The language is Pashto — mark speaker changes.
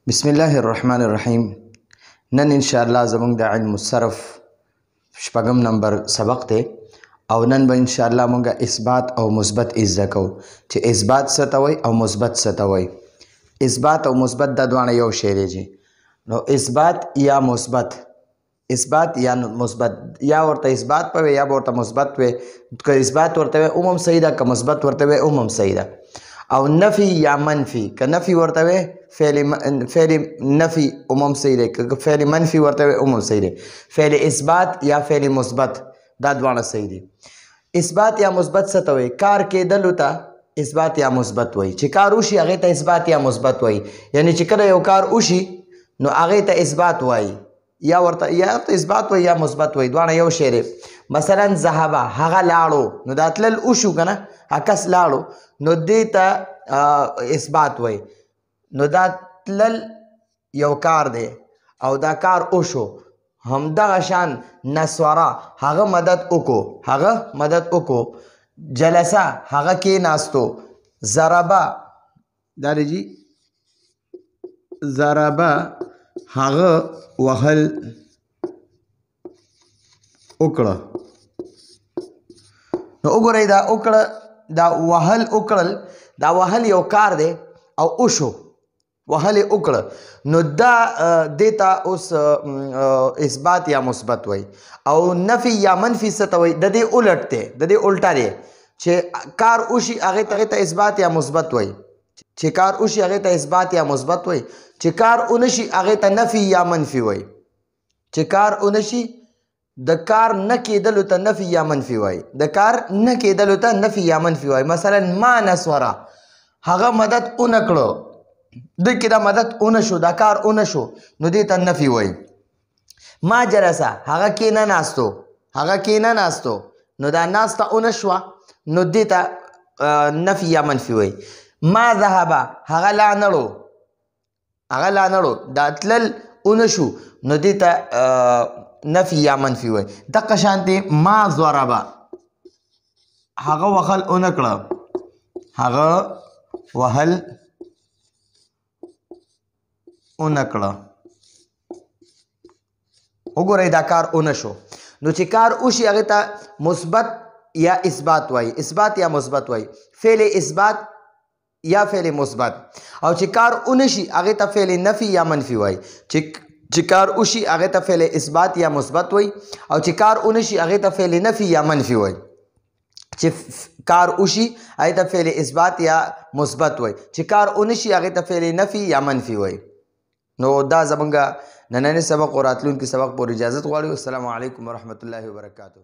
Speaker 1: بسم الله الرحمن الرحیم. نن ان شاء الله زموږ د علم الصرف شپږم نمبر سبق دی او نن به ان شاء الله موږ اثبات او مثبت زده کوو چې اثبات څه ته وایي او مثبت څه ته وایي. اثبات او مثبت دا دواړه یو شی دی. نو اثبات یا مثبت، اثبات یا مثبت، یا ورته اثبات پوي یا ورته مثبت وي. که اثبات ورته وي عموم صحیح ده، که مثبت ورته وي عموم صحیح ده. او نفی یا منفی، که نفی ورته وي فعل نفی عموم صحیح دی، که فعل منفی ورته وي عموم صحیح دی. فعل اثبات یا فعل مثبت دا دواړه صحیح دي. اثبات یا مثبت څه ته وایي؟ کار کېدلو ته اثبات یا مثبت وایي. چې کار وشي هغې ته اثبات یا مثبت وایي. یعنی چې کله یو کار وشي نو هغې ته اثبات وایي، یا ورته اثبات وایي یا مثبت وایي، دواړه یو شی دی. مثلا ذهبه، هغه لاړو، نو دا تلل وشو که نه، هغه کس لاړو نو دې ته اثبات وایي. نو دا تلل یو کار دی او دا کار وشو. همدغه شان نسوره، هغه مدد وکړو. جلسه، هغه کېناستو. ضربه، دا دی جي ضربه، هغه وهل وکړه. نو وګورئ دا وکړه، دا وهل وکړل، دا وهل یو کار دی او وشو، وهل یې وکړه. نو دا دې ته اوس اثبات یا مثبت وایي. او نفي یا منفي څه ته وایي؟ د دې الټ دی، د دې الټه دی چې کار وشي هغې ته اثبات یا مثبت وایي. چې کار وشي هغې ته اثبات یا مثبت وایي. چې کار ونشي هغې ته نفي یا منفي وایي. چې کار ونشي د کار نه کېدلو ته نفي یا منفي وایي. د کار نه کېدلو ته نفي یا منفي وایي. مثلا ما نسوره، هغه مدد ونه کړو، دوی کې دا مدد ونه شو، دا کار ونه شو، نو دې ته نفي وایي. ما جلسه، هغه کېنه ناستو، نو دا ناسته ونه شوه، نو دې ته نفي یا منفي وایي. ما ذهبه، هغه لا نړو، دا تلل ونه شو، نو دې ته نفي یا منفي وایي. دقه شانتې ما ضربه، هغه وهل ونه کړه، وګورئ دا کار ونه شو. نو چې کار وشي هغې ته مثبت یا اثبات وایي، اثبات یا مثبت وایي. فعل اثبات یا فعل مثبت. او چې کار ونشي هغې ته فعل نفي یا منفي وایي. چې کار وشي هغې ته فعل اثبات یا مثبت وایي. او چې کار ونشي هغې ته فعل نفي یا منفي وایي. چې کار وشي هغې ته فعل اثبات یا مثبت وایي. چې کار ونشي هغې ته فعل نفي یا منفي وایي. نو دا زمونږ نننی سبق او راتلونکي سبق پورې اجازت غواړي. السلام علیکم ورحمة الله وبرکاته.